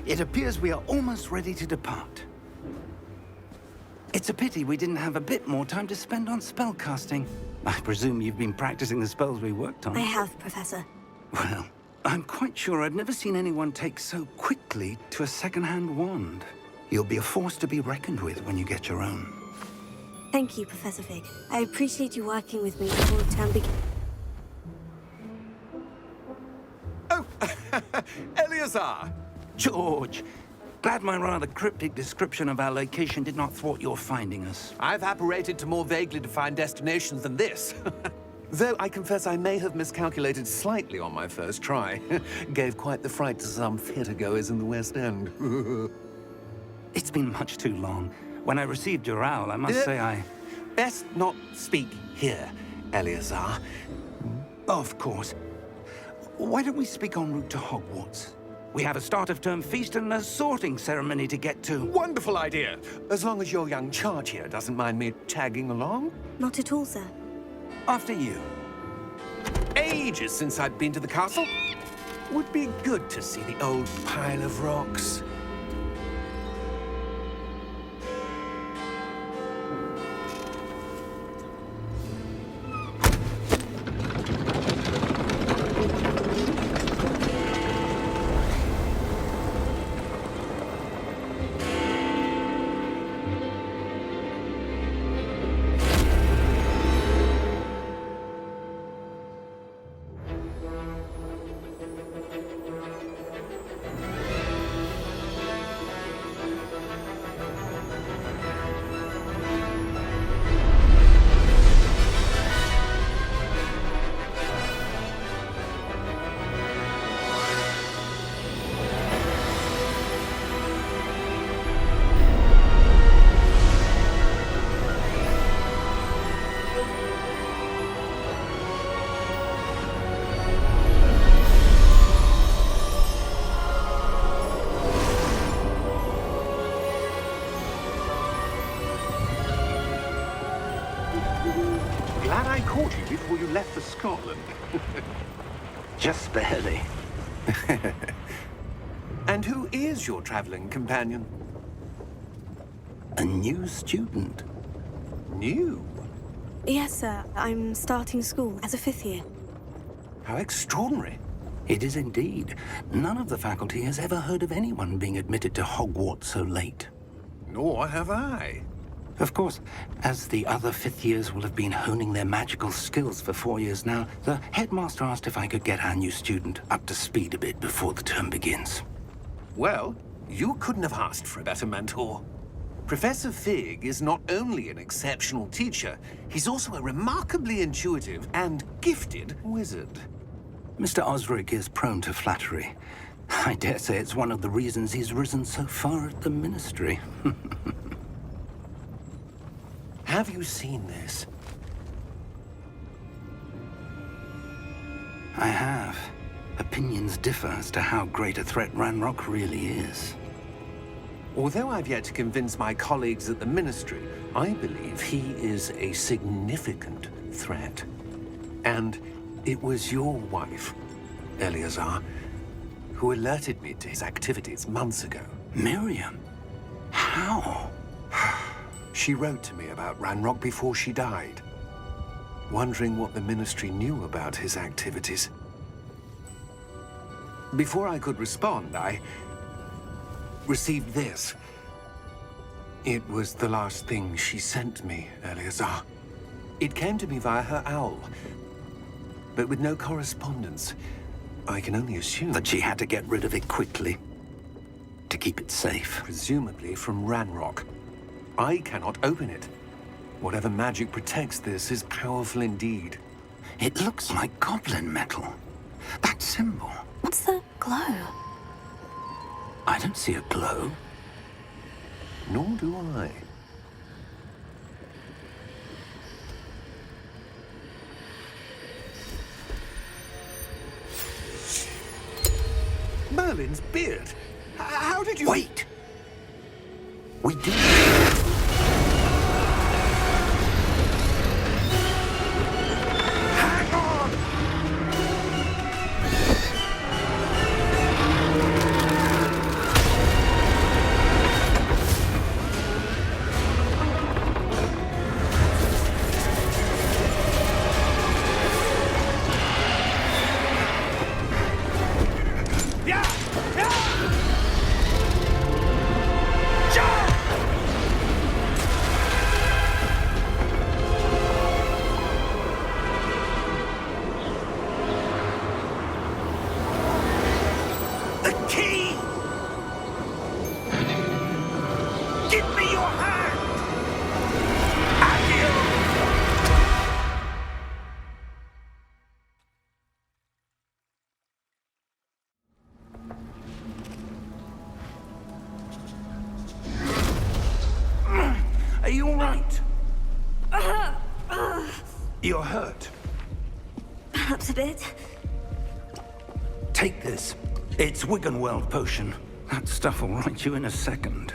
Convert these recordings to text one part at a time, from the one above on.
It appears we are almost ready to depart. It's a pity we didn't have a bit more time to spend on spellcasting. I presume you've been practicing the spells we worked on. I have, Professor. Well, I'm quite sure I've never seen anyone take so quickly to a second-hand wand. You'll be a force to be reckoned with when you get your own. Thank you, Professor Fig. I appreciate you working with me before the term begins. Oh, Eleazar! George, glad my rather cryptic description of our location did not thwart your finding us. I've apparated to more vaguely defined destinations than this. Though I confess I may have miscalculated slightly on my first try. Gave quite the fright to some theatergoers in the West End. It's been much too long. When I received your owl, I must say I... Best not speak here, Eleazar. Of course. Why don't we speak en route to Hogwarts? We have a start-of-term feast and a sorting ceremony to get to. Wonderful idea! As long as your young charge here doesn't mind me tagging along. Not at all, sir. After you. Ages since I'd been to the castle. Would be good to see the old pile of rocks. Glad I caught you before you left for Scotland. Just barely. And who is your traveling companion? A new student. New? Yes, sir. I'm starting school as a 5th year. How extraordinary. It is indeed. None of the faculty has ever heard of anyone being admitted to Hogwarts so late. Nor have I. Of course, as the other 5th years will have been honing their magical skills for 4 years now, the headmaster asked if I could get our new student up to speed a bit before the term begins. Well, you couldn't have asked for a better mentor. Professor Fig is not only an exceptional teacher, he's also a remarkably intuitive and gifted wizard. Mr. Osric is prone to flattery. I dare say it's one of the reasons he's risen so far at the Ministry. Have you seen this? I have. Opinions differ as to how great a threat Ranrock really is. Although I've yet to convince my colleagues at the Ministry, I believe he is a significant threat. And it was your wife, Eleazar, who alerted me to his activities months ago. Miriam? How? She wrote to me about Ranrock before she died, wondering what the Ministry knew about his activities. Before I could respond, I received this. It was the last thing she sent me, Eleazar. It came to me via her owl, but with no correspondence. I can only assume That she had to get rid of it quickly, to keep it safe. presumably from Ranrock. I cannot open it. Whatever magic protects this is powerful indeed. It looks like goblin metal. That symbol. What's the glow? I don't see a glow. Nor do I. Merlin's beard. How did you... Wait! We did. Hang on! You're hurt. Perhaps a bit. Take this. It's Wiggenweld potion. That stuff will right you in a second.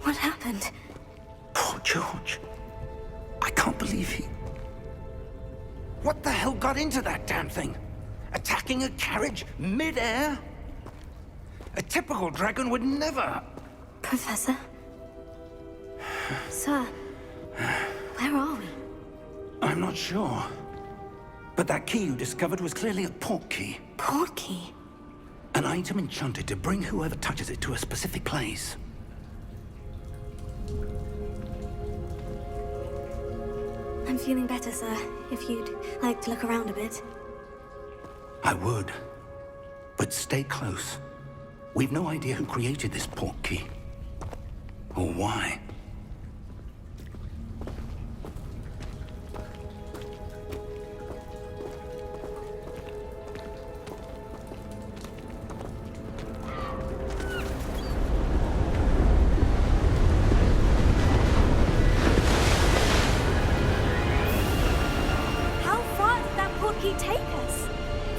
What happened? Poor George. I can't believe he... What the hell got into that damn thing? Attacking a carriage mid-air? A typical dragon would never... Professor? Sir, where are we? I'm not sure. But that key you discovered was clearly a port key. Port key? An item enchanted to bring whoever touches it to a specific place. I'm feeling better, sir. If you'd like to look around a bit. I would. But stay close. We've no idea who created this port key. Or why. How far did that port key take us?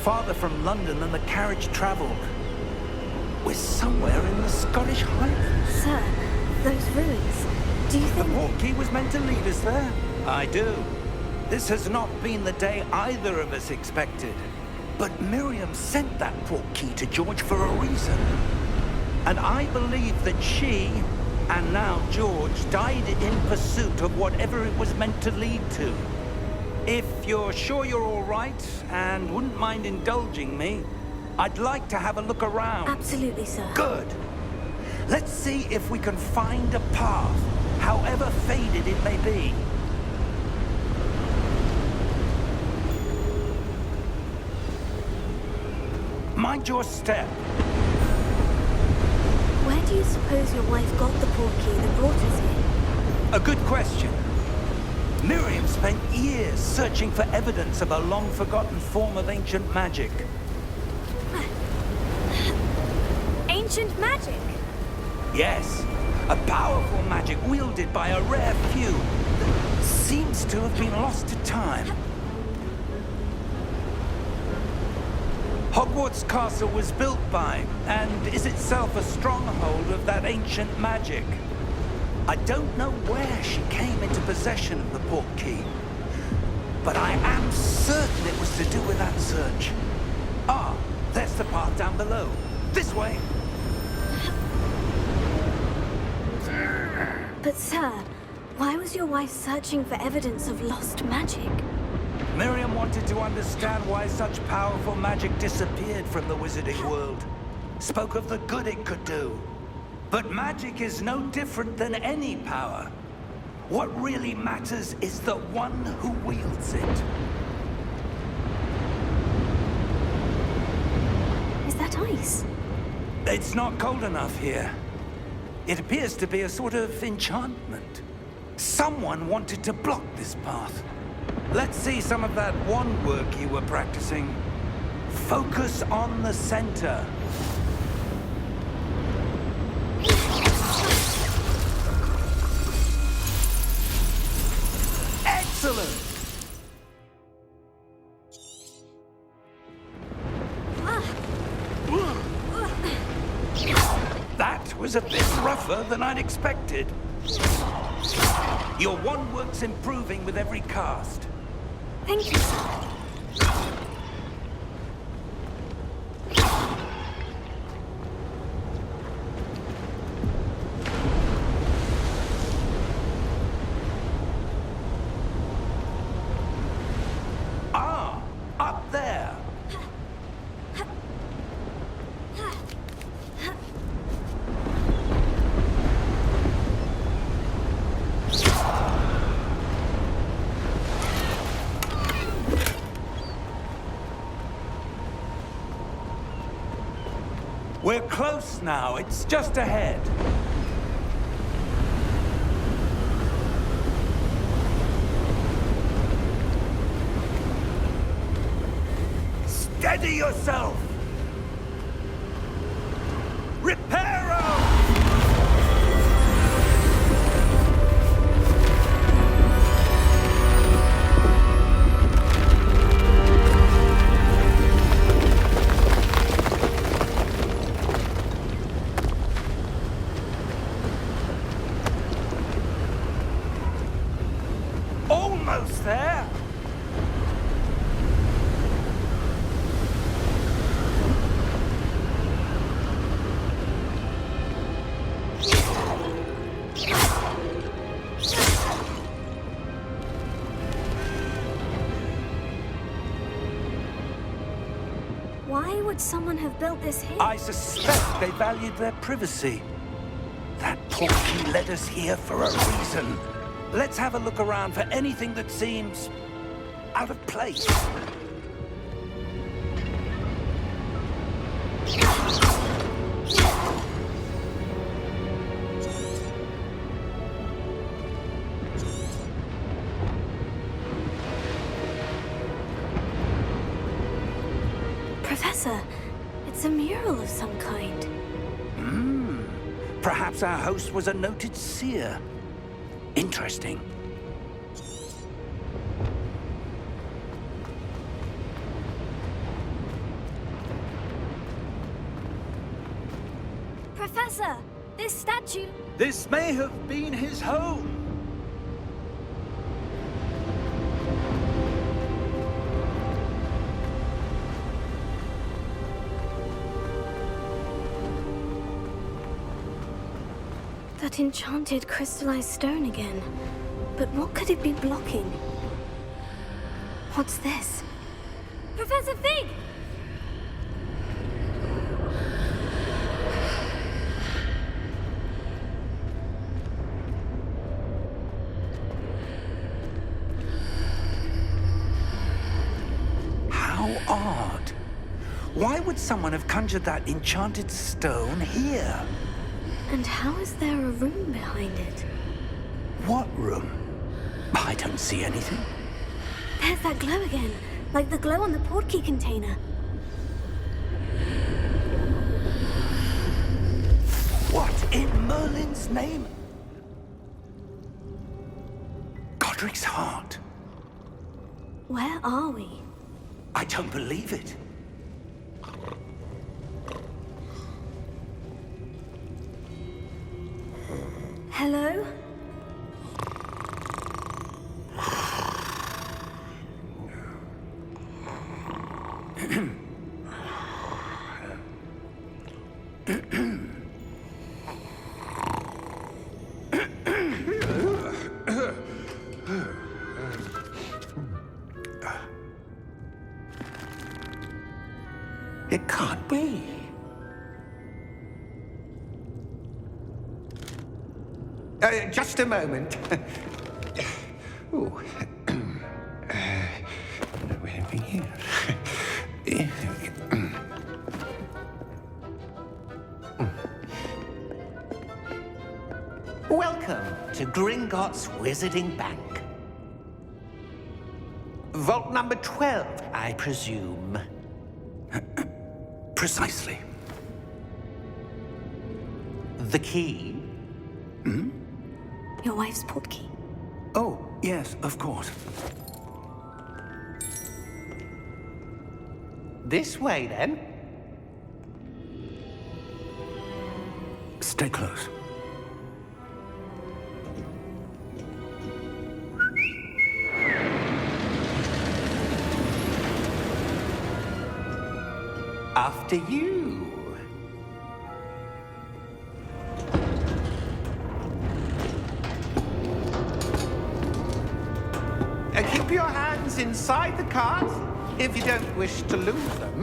Farther from London than the carriage traveled. We're somewhere in the Scottish Highlands. Sir, those ruins. Do you The think... port key was meant to lead us there. I do. This has not been the day either of us expected. But Miriam sent that port key to George for a reason. And I believe that she, and now George, died in pursuit of whatever it was meant to lead to. If you're sure you're all right, and wouldn't mind indulging me, I'd like to have a look around. Absolutely, sir. Good. Let's see if we can find a path, however faded it may be. Mind your step. Where do you suppose your wife got the port key that brought us here? A good question. Miriam spent years searching for evidence of a long-forgotten form of ancient magic. Ancient magic? Yes, a powerful magic wielded by a rare few that seems to have been lost to time. Hogwarts Castle was built by, and is itself a stronghold of that ancient magic. I don't know where she came into possession of the port key, but I am certain it was to do with that search. Ah, there's the path down below. This way. But sir, why was your wife searching for evidence of lost magic? Miriam wanted to understand why such powerful magic disappeared from the wizarding world. Spoke of the good it could do. But magic is no different than any power. What really matters is the one who wields it. Is that ice? It's not cold enough here. It appears to be a sort of enchantment. Someone wanted to block this path. Let's see some of that wand work you were practicing. Focus on the center. Excellent! That was a bit rougher than I'd expected. Your wand work's improving with every cast. Thank you, sir. Ah, up there. We're close now. It's just ahead. Steady yourself! Reparo! Almost there! Why would someone have built this here? I suspect they valued their privacy. That portkey led us here for a reason. Let's have a look around for anything that seems out of place. Professor, it's a mural of some kind. Perhaps our host was a noted seer. Interesting. Professor, this statue... This may have been his home. That enchanted crystallized stone again. But what could it be blocking? What's this? Professor Fig! How odd. Why would someone have conjured that enchanted stone here? And how is there a room behind it? What room? I don't see anything. There's that glow again, like the glow on the portkey container. What in Merlin's name? Godric's heart. Where are we? I don't believe it. Hello? It can't be. Just a moment. Ooh. Where are we here? Welcome to Gringotts Wizarding Bank. Vault number 12, I presume. Precisely. The key? Your wife's portkey. Oh, yes, of course. This way, then. Stay close. After you. Keep your hands inside the cart if you don't wish to lose them.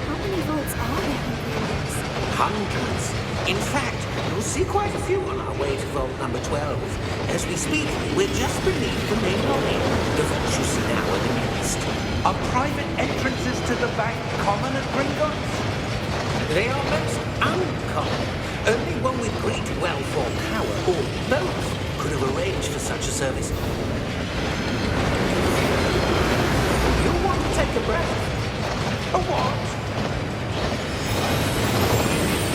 How many vaults are there in Gringotts? Hundreds. In fact, you'll see quite a few on our way to vault number 12. As we speak, we're just beneath the main lobby. The vaults you see now are the nearest. Are private entrances to the bank common at Gringotts? They are most uncommon. Only one with great wealth or power, or both, could have arranged for such a service. You want to take a breath? A what?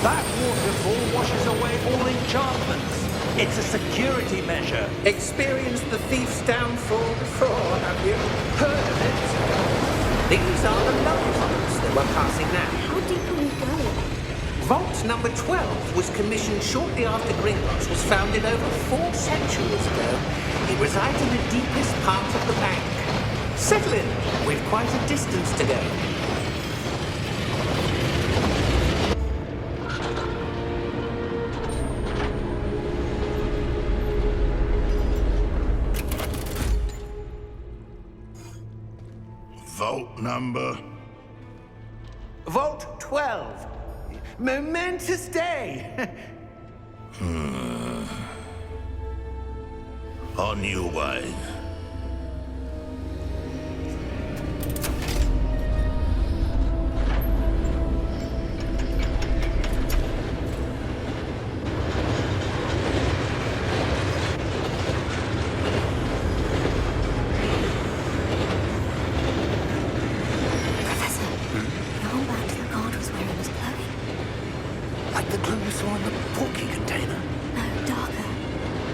That waterfall washes away all enchantments. It's a security measure. Experienced the thief's downfall before, have you? Heard of it? These are the love vaults that we're passing now. How deep are we going? Vault number 12 was commissioned shortly after Gringotts was founded over 4 centuries ago. It resides in the deepest part of the bank. Settle in. We've quite a distance to go. Vault number? Vault 12. Momentous day. On your way. Professor, the whole back the guard was wearing was glowing. Like the glue you saw in the porky container. No, darker.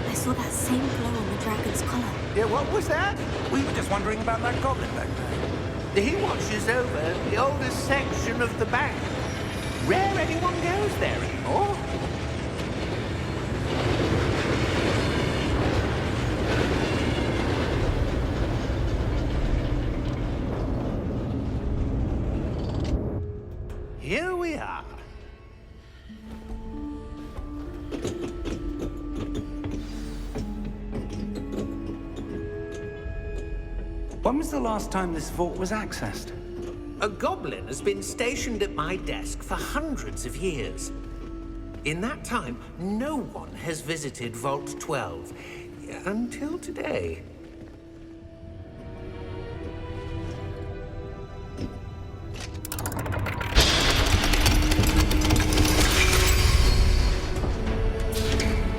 I saw that same glow on the dragon's collar. Yeah, what was that? We were just wondering about that goblin back there. He watches over the oldest section of the bank. Rare anyone goes there anymore. Here we are. When was the last time this vault was accessed? A goblin has been stationed at my desk for hundreds of years. In that time, no one has visited Vault 12 until today.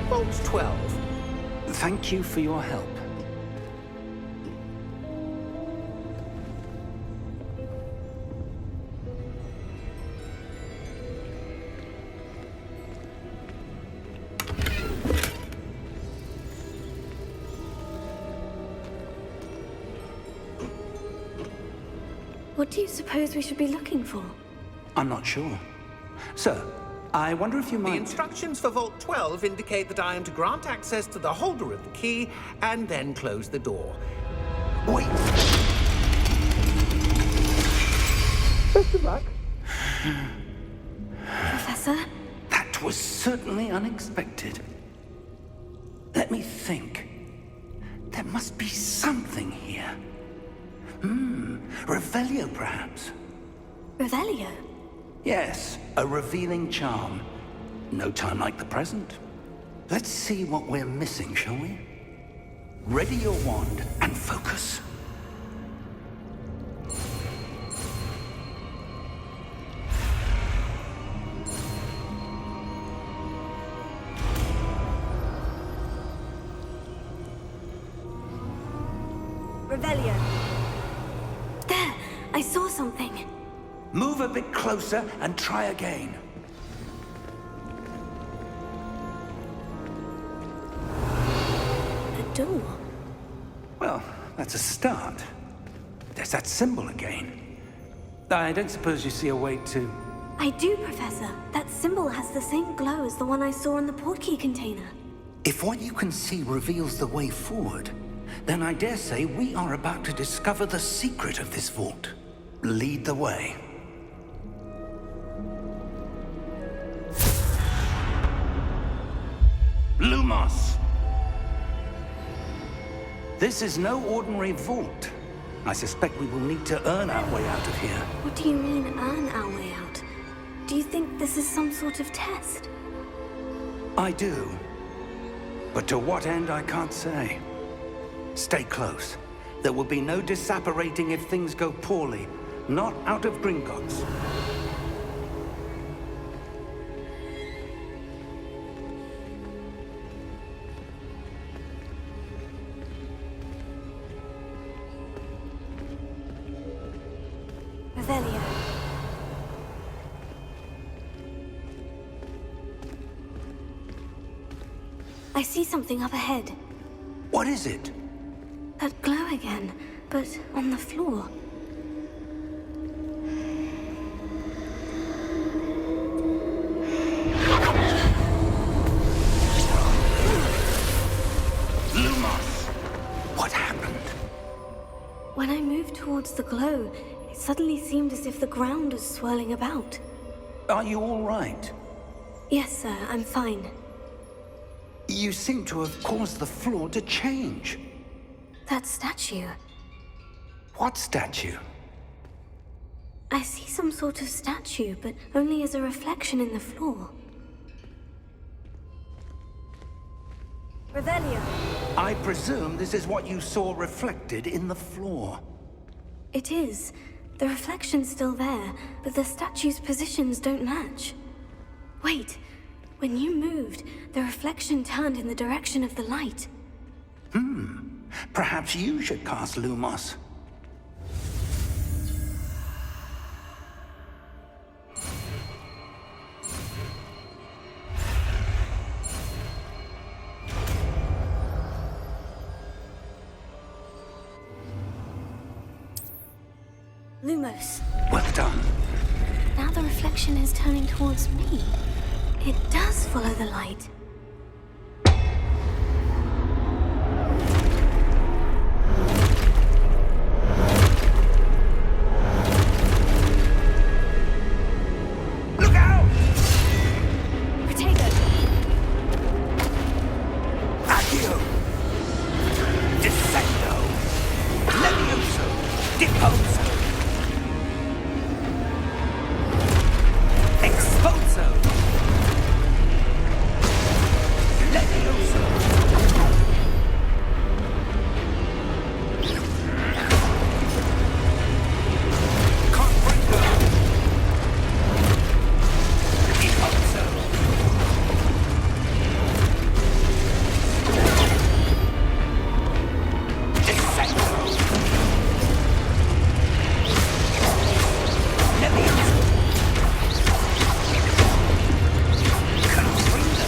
Vault 12. Thank you for your help. What do you suppose we should be looking for? I'm not sure. Sir, I wonder if you The might... instructions for Vault 12 indicate that I am to grant access to the holder of the key and then close the door. Wait! Best of luck. Professor? That was certainly unexpected. Let me think. There must be something here. Revelio, perhaps? Revelio? Yes, a revealing charm. No time like the present. Let's see what we're missing, shall we? Ready your wand and focus. Revelio. There! I saw something. Move a bit closer and try again. A door. Well, that's a start. There's that symbol again. I don't suppose you see a way to... I do, Professor. That symbol has the same glow as the one I saw in the portkey container. If what you can see reveals the way forward, then I dare say we are about to discover the secret of this vault. Lead the way. Lumos! This is no ordinary vault. I suspect we will need to earn our way out of here. What do you mean, earn our way out? Do you think this is some sort of test? I do. But to what end, I can't say. Stay close. There will be no disapparating if things go poorly. Not out of Gringotts. I see something up ahead. What is it? That glow again, but on the floor. Lumos! What happened? When I moved towards the glow, it suddenly seemed as if the ground was swirling about. Are you all right? Yes, sir, I'm fine. You seem to have caused the floor to change. That statue. What statue? I see some sort of statue, but only as a reflection in the floor. Revelio. I presume this is what you saw reflected in the floor. It is. The reflection's still there, but the statue's positions don't match. Wait. When you moved, the reflection turned in the direction of the light. Perhaps you should cast Lumos. Lumos. Well done. Now the reflection is turning towards me. It does follow the light. Look out! Potato. Accio! Descendo! Levioso! Deposo! Exposo! Levioso! Comprendo! Deposo! Descendo! Levioso! Comprendo!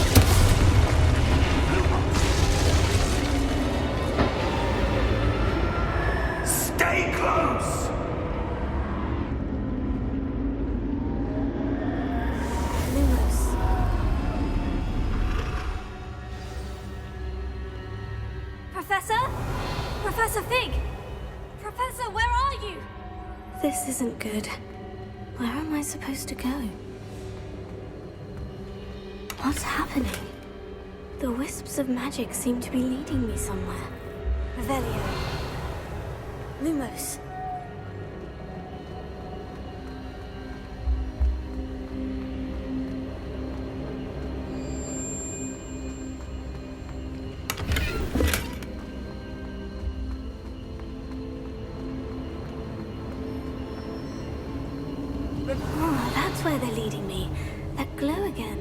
Stay close! Lumos. Professor? Professor Fig! Professor, where are you? This isn't good. Where am I supposed to go? What's happening? The wisps of magic seem to be leading me somewhere. Revelio. Lumos. Oh, that's where they're leading me. That glow again.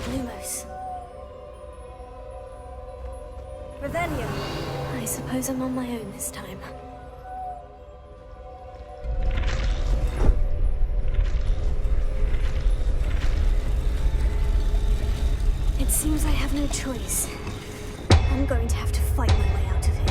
Lumos. Revelio. I suppose I'm on my own this time. It seems I have no choice. I'm going to have to fight my way out of here.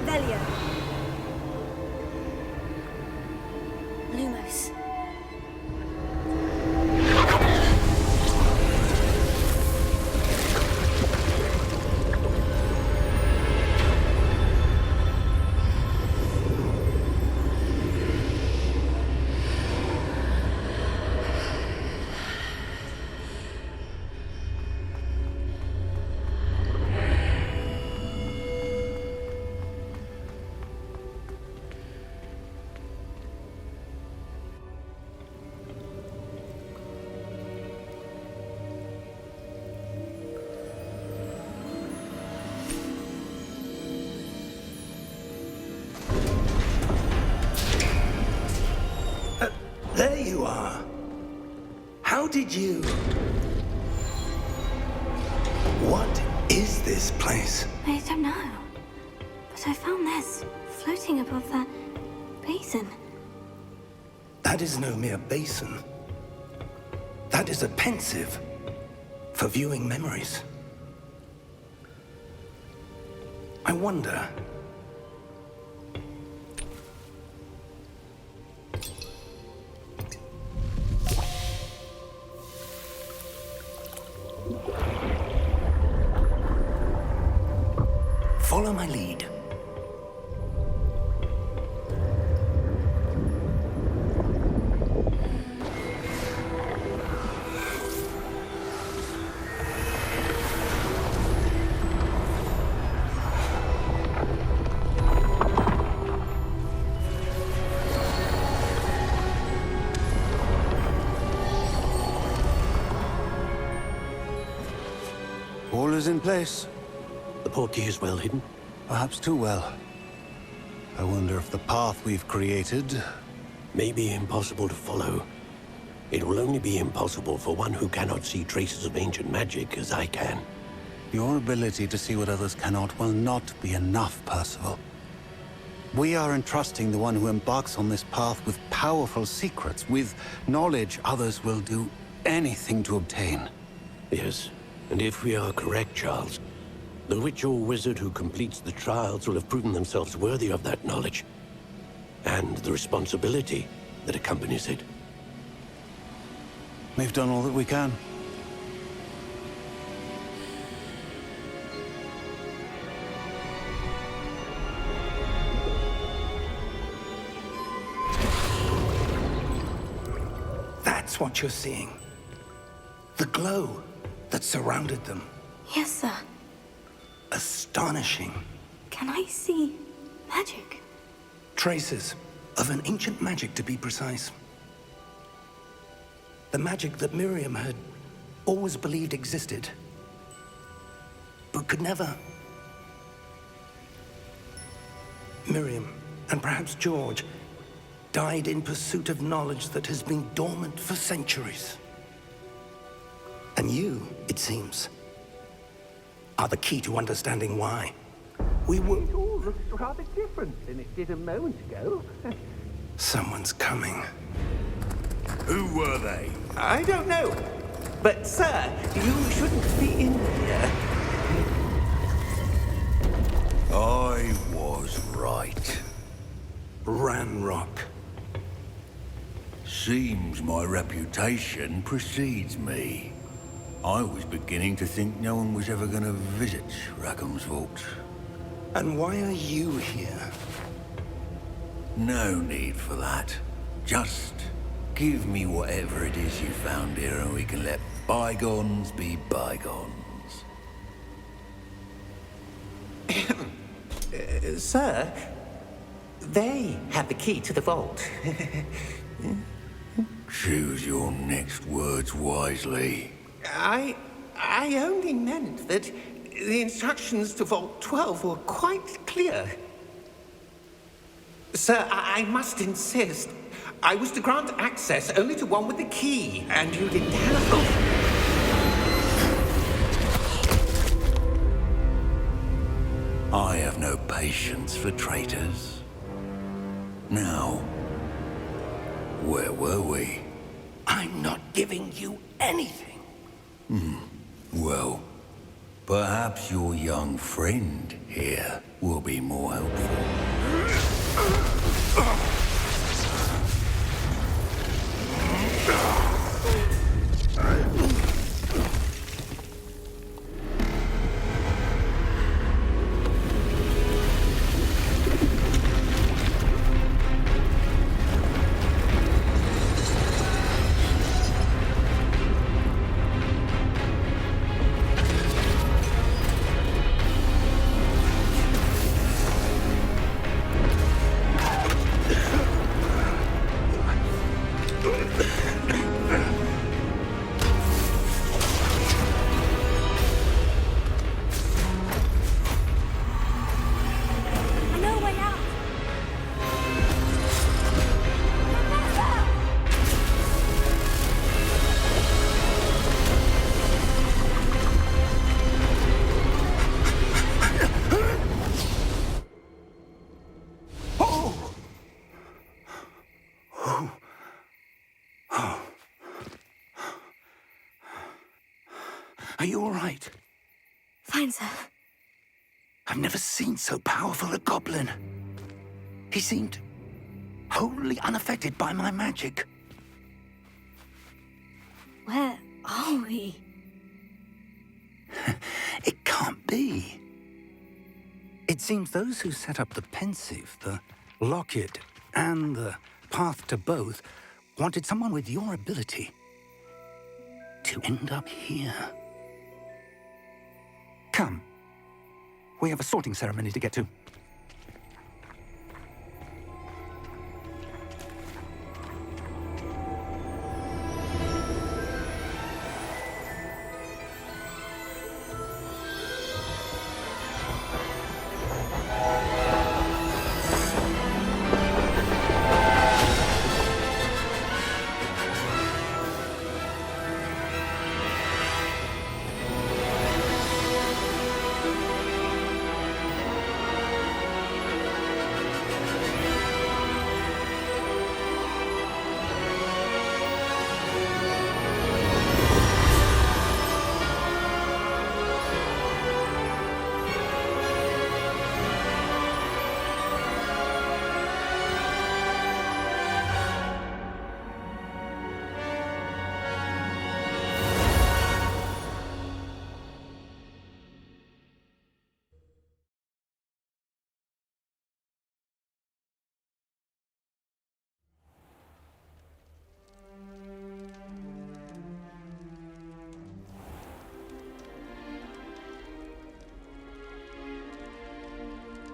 Revelio. Lumos. There you are. How did you... What is this place? I don't know. But I found this floating above that basin. That is no mere basin. That is a pensive for viewing memories. I wonder... Follow my lead. All is in place. The portkey is well hidden. Perhaps too well. I wonder if the path we've created... May be impossible to follow. It will only be impossible for one who cannot see traces of ancient magic as I can. Your ability to see what others cannot will not be enough, Percival. We are entrusting the one who embarks on this path with powerful secrets, with knowledge others will do anything to obtain. Yes, and if we are correct, Charles, the witch or wizard who completes the trials will have proven themselves worthy of that knowledge, and the responsibility that accompanies it. We've done all that we can. That's what you're seeing. The glow that surrounded them. Yes, sir. Astonishing. Can I see magic? Traces of an ancient magic, to be precise. The magic that Miriam had always believed existed, but could never. Miriam, and perhaps George, died in pursuit of knowledge that has been dormant for centuries. And you, it seems, are the key to understanding why. It all looks rather different than it did a moment ago. Someone's coming. Who were they? I don't know. But, sir, you shouldn't be in here. I was right. Ranrock. Seems my reputation precedes me. I was beginning to think no one was ever going to visit Rackham's vault. And why are you here? No need for that. Just give me whatever it is you found here and we can let bygones be bygones. Sir, they have the key to the vault. Choose your next words wisely. I only meant that the instructions to Vault 12 were quite clear. Sir, I must insist. I was to grant access only to one with the key, and you didn't have. I have no patience for traitors. Now, where were we? I'm not giving you anything. Well, Perhaps your young friend here will be more helpful. No way out! Are you all right? Fine, sir. I've never seen so powerful a goblin. He seemed wholly unaffected by my magic. Where are we? It can't be. It seems those who set up the pensive, the locket, and the path to both wanted someone with your ability to end up here. Come. We have a sorting ceremony to get to.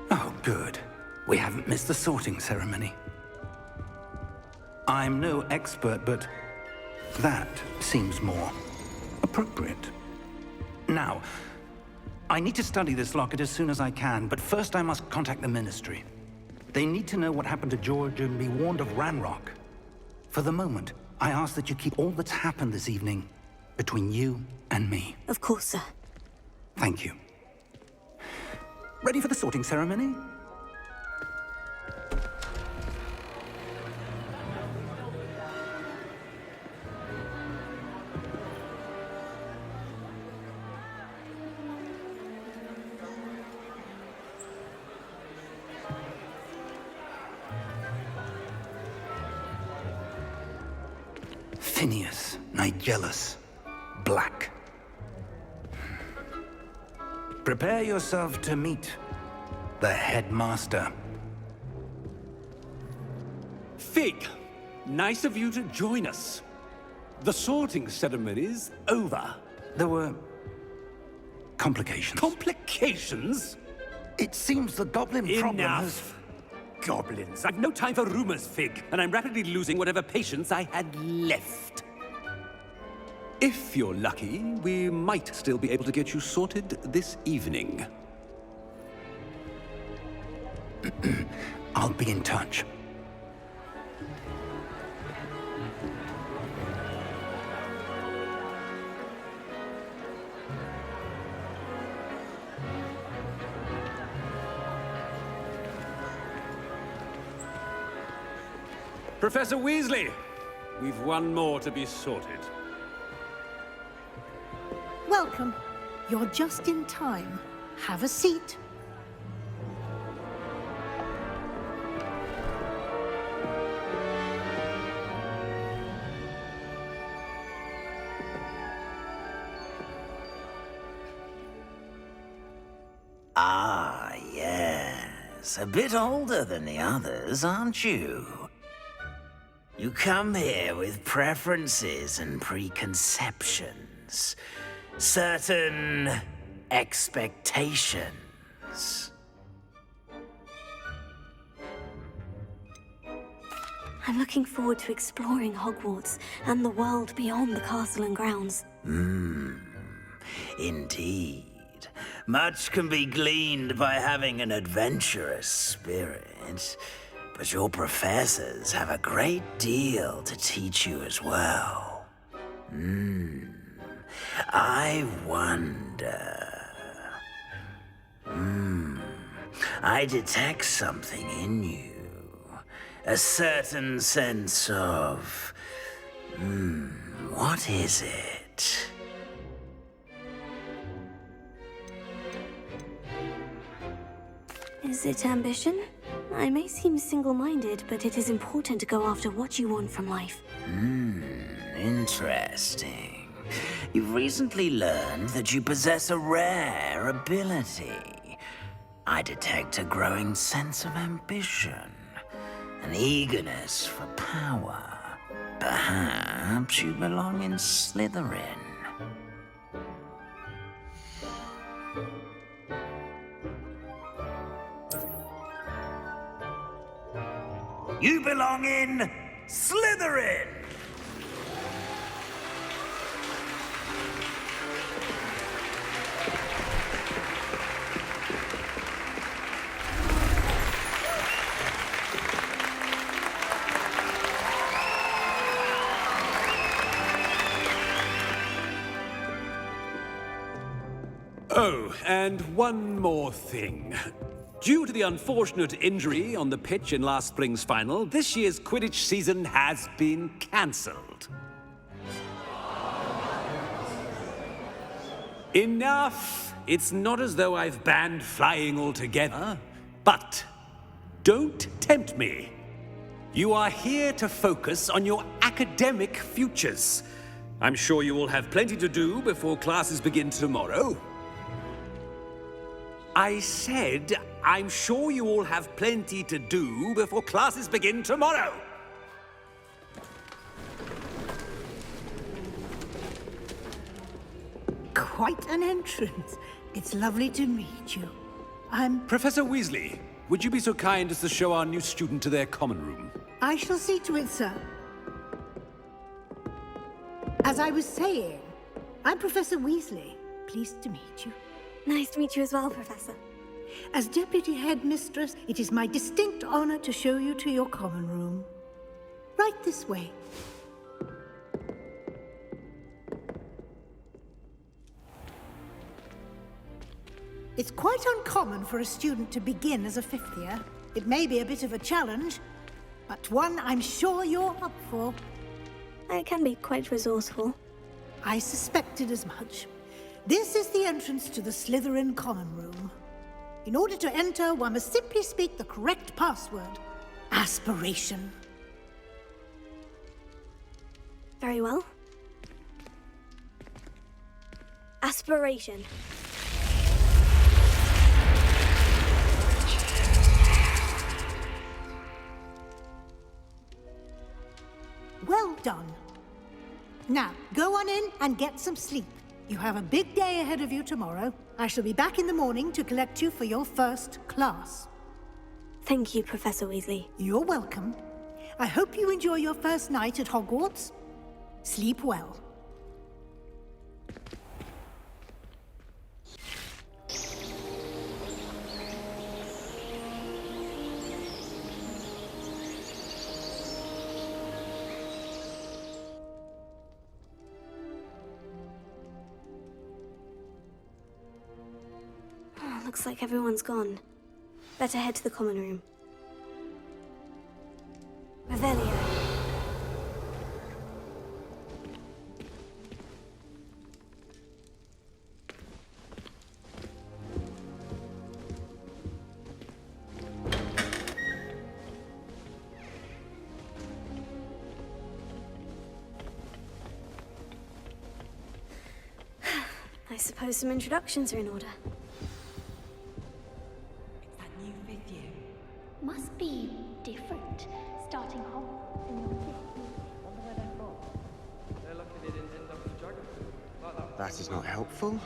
Oh, good. We haven't missed the sorting ceremony. I'm no expert, but that seems more appropriate. Now, I need to study this locket as soon as I can, but first I must contact the Ministry. They need to know what happened to George and be warned of Ranrock. For the moment, I ask that you keep all that's happened this evening between you and me. Of course, sir. Thank you. Ready for the sorting ceremony? Phineas, Nigellus, Black. Prepare yourself to meet the headmaster. Fig, nice of you to join us. The sorting ceremony's over. There were complications. Complications? It seems the goblin problem has... Enough. Goblins. I've no time for rumors, Fig, and I'm rapidly losing whatever patience I had left. If you're lucky, we might still be able to get you sorted this evening. I'll be in touch. Professor Weasley, we've one more to be sorted. Welcome. You're just in time. Have a seat. Ah, yes. A bit older than the others, aren't you? You come here with preferences and preconceptions. Certain expectations. I'm looking forward to exploring Hogwarts and the world beyond the castle and grounds. Indeed. Much can be gleaned by having an adventurous spirit, but your professors have a great deal to teach you as well. I wonder... I detect something in you. A certain sense of... what is it? Is it ambition? I may seem single-minded, but it is important to go after what you want from life. Interesting. You've recently learned that you possess a rare ability. I detect a growing sense of ambition, an eagerness for power. Perhaps you belong in Slytherin. You belong in Slytherin! Oh, and one more thing. Due to the unfortunate injury on the pitch in last spring's final, this year's Quidditch season has been cancelled. Enough! It's not as though I've banned flying altogether, but don't tempt me. You are here to focus on your academic futures. I'm sure you will have plenty to do before classes begin tomorrow. I said, I'm sure you all have plenty to do before classes begin tomorrow. Quite an entrance. It's lovely to meet you. Professor Weasley, would you be so kind as to show our new student to their common room? I shall see to it, sir. As I was saying, I'm Professor Weasley. Pleased to meet you. Nice to meet you as well, Professor. As Deputy Headmistress, it is my distinct honor to show you to your common room. Right this way. It's quite uncommon for a student to begin as a fifth year. It may be a bit of a challenge, but one I'm sure you're up for. I can be quite resourceful. I suspected as much. This is the entrance to the Slytherin common room. In order to enter, one must simply speak the correct password. Aspiration. Very well. Aspiration. Well done. Now, go on in and get some sleep. You have a big day ahead of you tomorrow. I shall be back in the morning to collect you for your first class. Thank you, Professor Weasley. You're welcome. I hope you enjoy your first night at Hogwarts. Sleep well. Looks like everyone's gone. Better head to the common room. Revelio. I suppose some introductions are in order. It's that new 5th year. Must be different, starting Hogwarts in your 5th year. Wonder where they're from. They're lucky they didn't end up with dragon food. Like that. That is not helpful.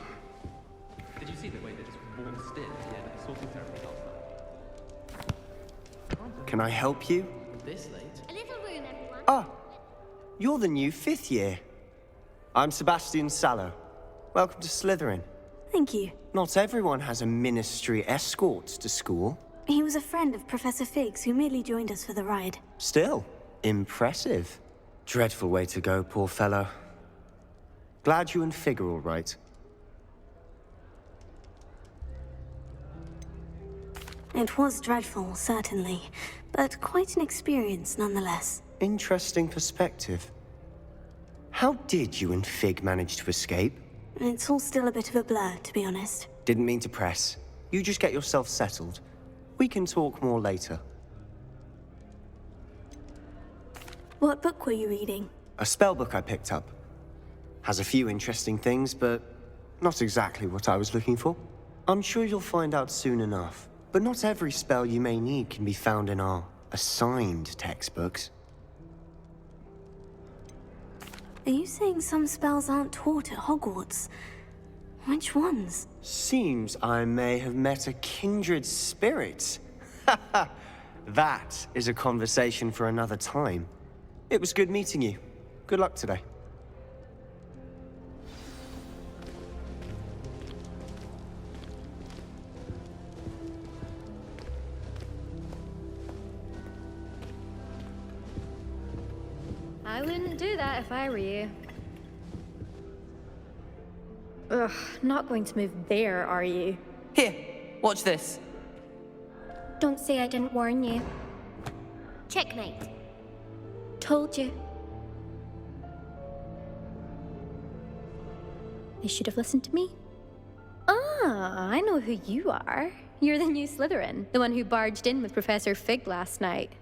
Did you see the way they just waltzed in at the end of the sorting ceremony last night? Can I help you? This late? A little room, everyone. Ah, you're the new 5th year. I'm Sebastian Sallow. Welcome to Slytherin. Thank you. Not everyone has a ministry escort to school. He was a friend of Professor Fig's who merely joined us for the ride. Still, impressive. Dreadful way to go, poor fellow. Glad you and Fig are all right. It was dreadful, certainly, but quite an experience nonetheless. Interesting perspective. How did you and Fig manage to escape? It's all still a bit of a blur, to be honest. Didn't mean to press. You just get yourself settled. We can talk more later. What book were you reading? A spell book I picked up. Has a few interesting things, but not exactly what I was looking for. I'm sure you'll find out soon enough. But not every spell you may need can be found in our assigned textbooks. Are you saying some spells aren't taught at Hogwarts? Which ones? Seems I may have met a kindred spirit. That is a conversation for another time. It was good meeting you. Good luck today. I wouldn't do that if I were you. Ugh, not going to move there, are you? Here, watch this. Don't say I didn't warn you. Checkmate. Told you. They should have listened to me. Ah, I know who you are. You're the new Slytherin, the one who barged in with Professor Fig last night.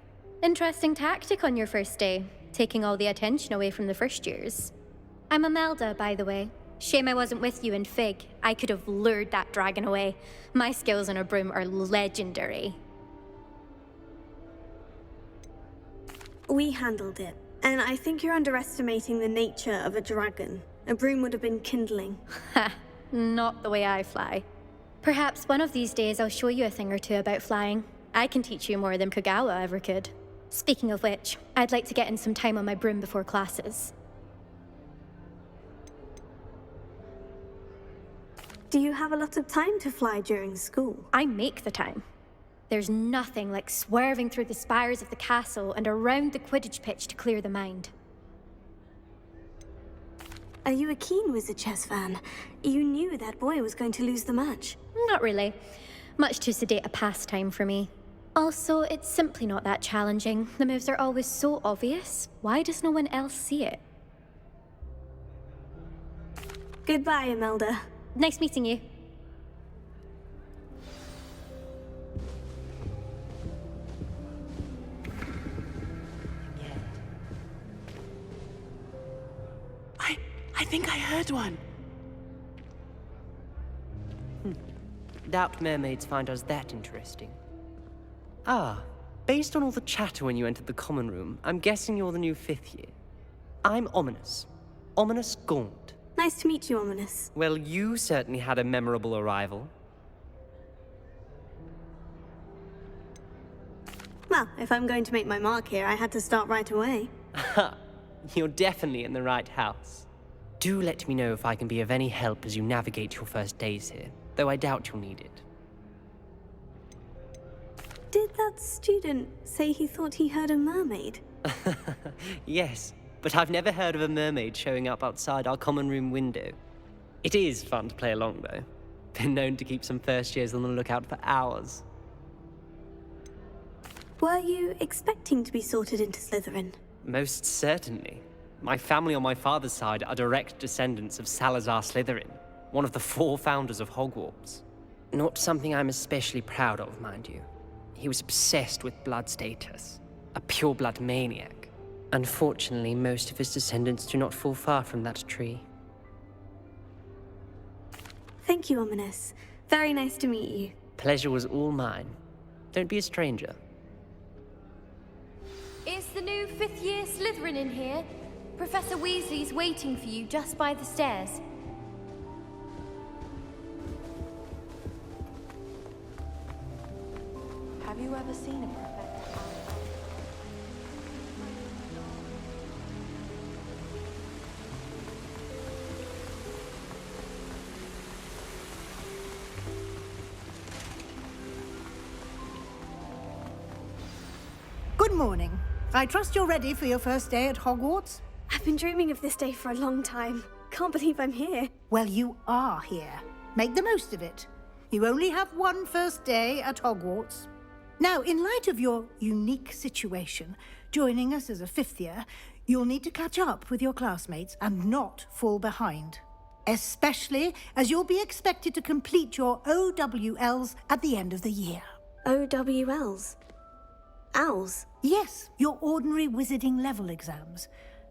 Interesting tactic on your first day, taking all the attention away from the first years. I'm Imelda, by the way. Shame I wasn't with you in Fig. I could have lured that dragon away. My skills on a broom are legendary. We handled it, and I think you're underestimating the nature of a dragon. A broom would have been kindling. Ha, not the way I fly. Perhaps one of these days I'll show you a thing or two about flying. I can teach you more than Kagawa ever could. Speaking of which, I'd like to get in some time on my broom before classes. Do you have a lot of time to fly during school? I make the time. There's nothing like swerving through the spires of the castle and around the Quidditch pitch to clear the mind. Are you a keen Wizard chess fan? You knew that boy was going to lose the match. Not really. Much too sedate a pastime for me. Also, it's simply not that challenging. The moves are always so obvious. Why does no one else see it? Goodbye, Imelda. Nice meeting you. I think I heard one. Doubt mermaids find us that interesting. Ah, based on all the chatter when you entered the common room, I'm guessing you're the new 5th year. I'm Ominous. Ominous Gaunt. Nice to meet you, Ominous. Well, you certainly had a memorable arrival. Well, if I'm going to make my mark here, I had to start right away. Ha! You're definitely in the right house. Do let me know if I can be of any help as you navigate your first days here, though I doubt you'll need it. Did that student say he thought he heard a mermaid? Yes, but I've never heard of a mermaid showing up outside our common room window. It is fun to play along, though. Been known to keep some first years on the lookout for hours. Were you expecting to be sorted into Slytherin? Most certainly. My family on my father's side are direct descendants of Salazar Slytherin, one of the 4 founders of Hogwarts. Not something I'm especially proud of, mind you. He was obsessed with blood status, a pure-blood maniac. Unfortunately, most of his descendants do not fall far from that tree. Thank you, Ominous. Very nice to meet you. Pleasure was all mine. Don't be a stranger. Is the new fifth-year Slytherin in here? Professor Weasley's waiting for you just by the stairs. Have you ever seen a professor? Good morning. I trust you're ready for your first day at Hogwarts? I've been dreaming of this day for a long time. Can't believe I'm here. Well, you are here. Make the most of it. You only have one first day at Hogwarts. Now, in light of your unique situation, joining us as a fifth year, you'll need to catch up with your classmates and not fall behind. Especially as you'll be expected to complete your OWLs at the end of the year. OWLs? Owls? Yes, your ordinary wizarding level exams.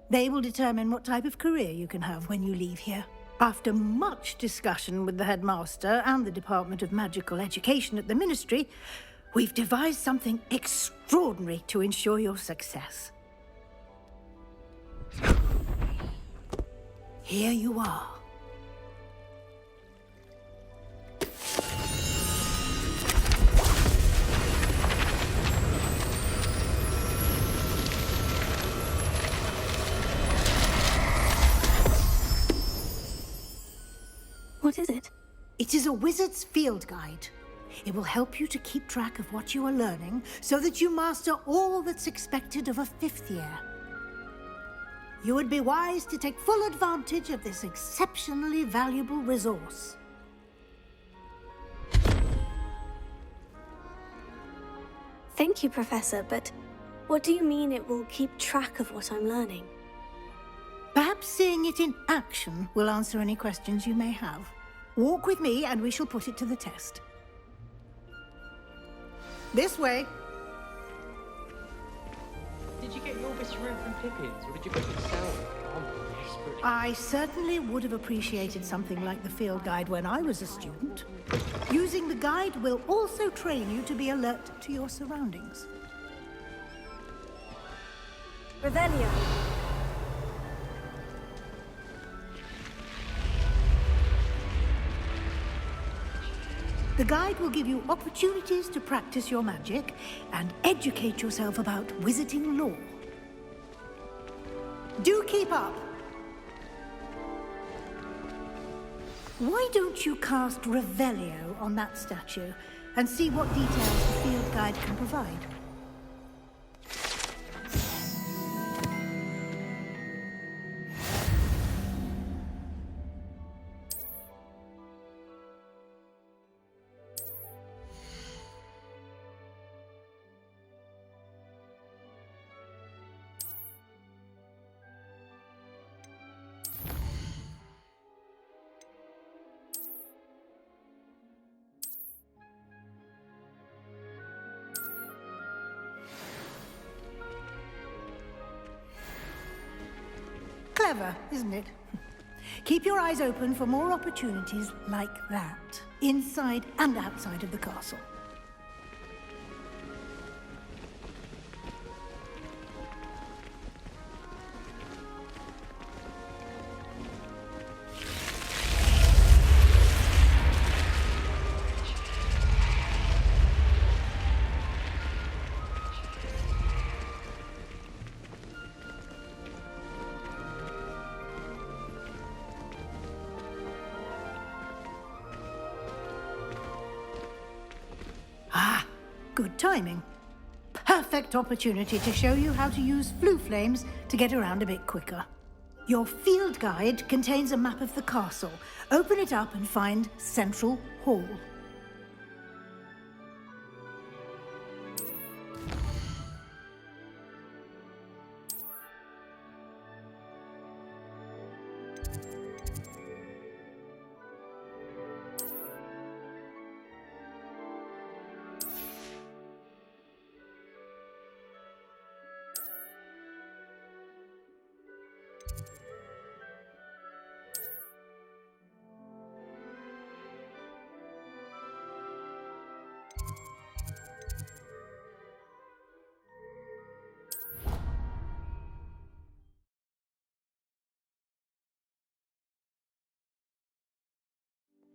They will determine what type of career you can have when you leave here. After much discussion with the headmaster and the Department of Magical Education at the Ministry, we've devised something extraordinary to ensure your success. Here you are. What is it? It is a wizard's field guide. It will help you to keep track of what you are learning so that you master all that's expected of a fifth year. You would be wise to take full advantage of this exceptionally valuable resource. Thank you, Professor, but what do you mean it will keep track of what I'm learning? Perhaps seeing it in action will answer any questions you may have. Walk with me and we shall put it to the test. This way. Did you get your Room from Pippins, or did you get it yourself? I'm desperate. I certainly would have appreciated something like the field guide when I was a student. Using the guide will also train you to be alert to your surroundings. Revelio. The guide will give you opportunities to practice your magic and educate yourself about wizarding lore. Do keep up! Why don't you cast Revelio on that statue and see what details the field guide can provide? Clever, isn't it? Keep your eyes open for more opportunities like that, inside and outside of the castle. Good timing. Perfect opportunity to show you how to use flue flames to get around a bit quicker. Your field guide contains a map of the castle. Open it up and find Central Hall.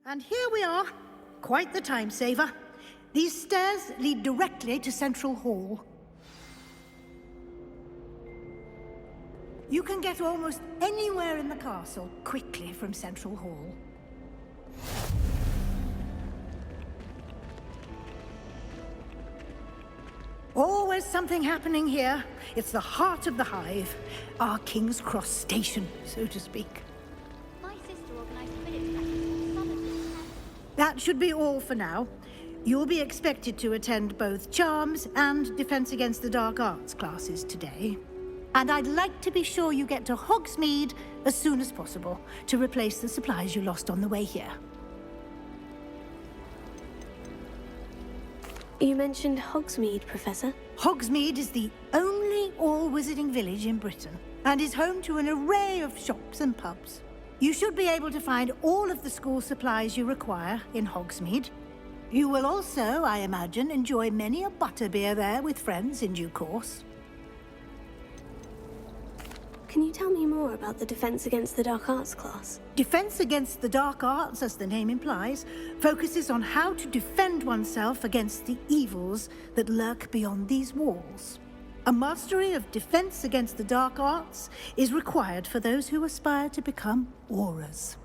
And here we are. Quite the time saver. These stairs lead directly to Central Hall. You can get almost anywhere in the castle quickly from Central Hall. Always something happening here. It's the heart of the Hive. Our King's Cross station, so to speak. My sister organised Quidditch matches for Southern. That should be all for now. You'll be expected to attend both Charms and Defense Against the Dark Arts classes today. And I'd like to be sure you get to Hogsmeade as soon as possible to replace the supplies you lost on the way here. You mentioned Hogsmeade, Professor. Hogsmeade is the only all-wizarding village in Britain and is home to an array of shops and pubs. You should be able to find all of the school supplies you require in Hogsmeade. You will also, I imagine, enjoy many a butterbeer there with friends in due course. Can you tell me more about the Defense Against the Dark Arts class? Defense Against the Dark Arts, as the name implies, focuses on how to defend oneself against the evils that lurk beyond these walls. A mastery of Defense Against the Dark Arts is required for those who aspire to become Aurors.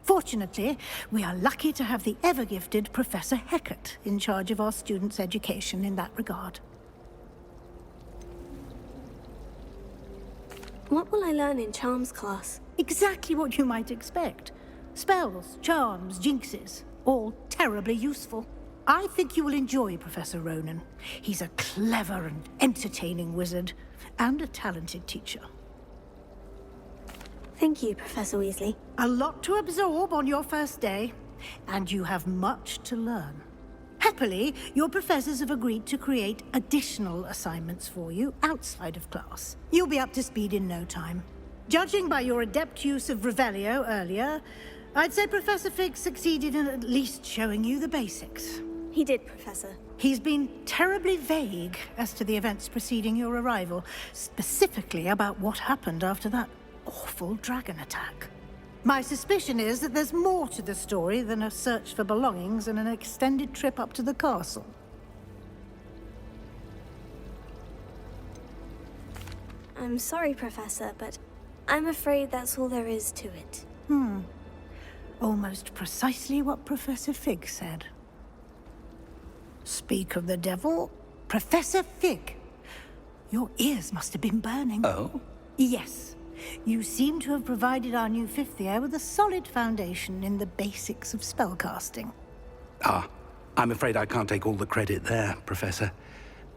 Fortunately, we are lucky to have the ever-gifted Professor Hecat in charge of our students' education in that regard. What will I learn in Charms class? Exactly what you might expect. Spells, charms, jinxes, all terribly useful. I think you will enjoy Professor Ronan. He's a clever and entertaining wizard, and a talented teacher. Thank you, Professor Weasley. A lot to absorb on your first day, and you have much to learn. Happily, your professors have agreed to create additional assignments for you outside of class. You'll be up to speed in no time. Judging by your adept use of Revelio earlier, I'd say Professor Fig succeeded in at least showing you the basics. He did, Professor. He's been terribly vague as to the events preceding your arrival, specifically about what happened after that awful dragon attack. My suspicion is that there's more to the story than a search for belongings and an extended trip up to the castle. I'm sorry, Professor, but I'm afraid that's all there is to it. Almost precisely what Professor Fig said. Speak of the devil, Professor Fig. Your ears must have been burning. Oh? Yes. You seem to have provided our new fifth year with a solid foundation in the basics of spellcasting. Ah, I'm afraid I can't take all the credit there, Professor.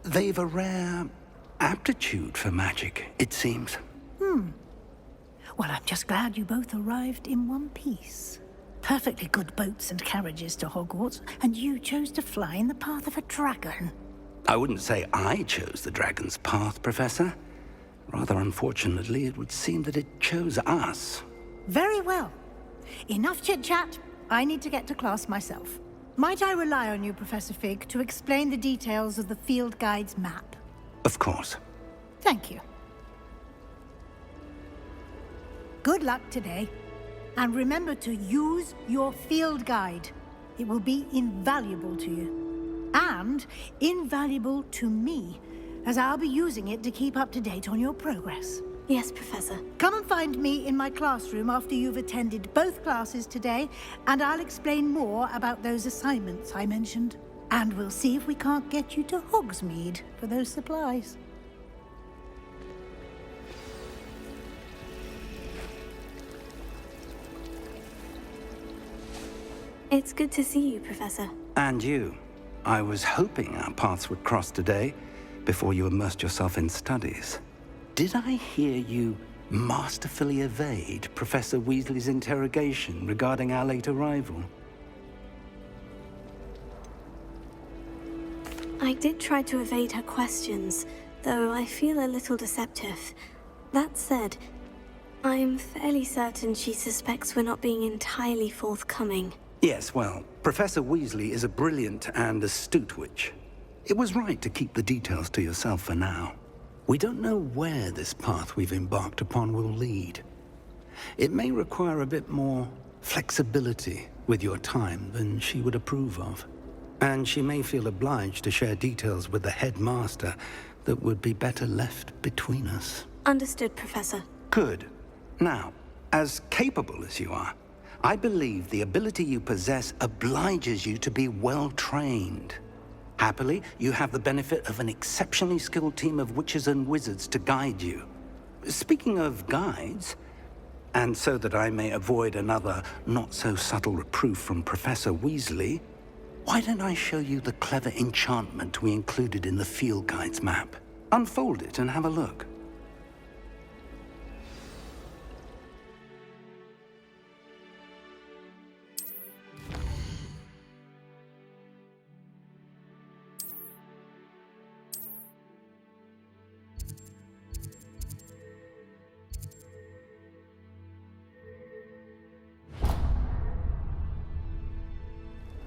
They've a rare aptitude for magic, it seems. Well, I'm just glad you both arrived in one piece. Perfectly good boats and carriages to Hogwarts, and you chose to fly in the path of a dragon. I wouldn't say I chose the dragon's path, Professor. Rather unfortunately, it would seem that it chose us. Very well. Enough chit-chat. I need to get to class myself. Might I rely on you, Professor Fig, to explain the details of the field guide's map? Of course. Thank you. Good luck today. And remember to use your field guide. It will be invaluable to you. And invaluable to me, as I'll be using it to keep up to date on your progress. Yes, Professor. Come and find me in my classroom after you've attended both classes today, and I'll explain more about those assignments I mentioned. And we'll see if we can't get you to Hogsmeade for those supplies. It's good to see you, Professor. And you. I was hoping our paths would cross today, before you immersed yourself in studies. Did I hear you masterfully evade Professor Weasley's interrogation regarding our late arrival? I did try to evade her questions, though I feel a little deceptive. That said, I'm fairly certain she suspects we're not being entirely forthcoming. Yes, well, Professor Weasley is a brilliant and astute witch. It was right to keep the details to yourself for now. We don't know where this path we've embarked upon will lead. It may require a bit more flexibility with your time than she would approve of. And she may feel obliged to share details with the headmaster that would be better left between us. Understood, Professor. Good. Now, as capable as you are, I believe the ability you possess obliges you to be well-trained. Happily, you have the benefit of an exceptionally skilled team of witches and wizards to guide you. Speaking of guides, and so that I may avoid another not-so-subtle reproof from Professor Weasley, why don't I show you the clever enchantment we included in the field guide's map? Unfold it and have a look.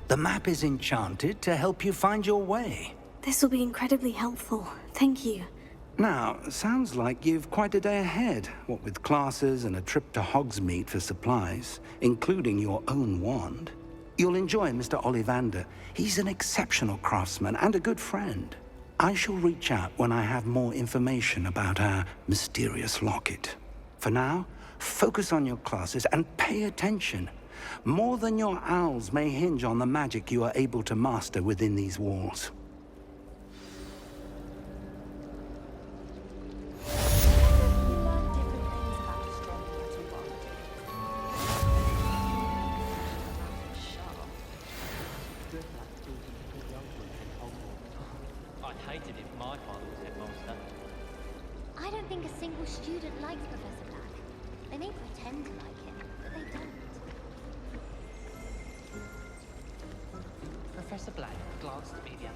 The map is enchanted to help you find your way. This will be incredibly helpful. Thank you. Now, sounds like you've quite a day ahead, what with classes and a trip to Hogsmeade for supplies, including your own wand. You'll enjoy Mr. Ollivander. He's an exceptional craftsman and a good friend. I shall reach out when I have more information about our mysterious locket. For now, focus on your classes and pay attention. More than your owls may hinge on the magic you are able to master within these walls. I'd hate it if my father was headmaster. I don't think a single student likes Professor Black. They may pretend to like him, but they don't. Professor Black glanced at me the other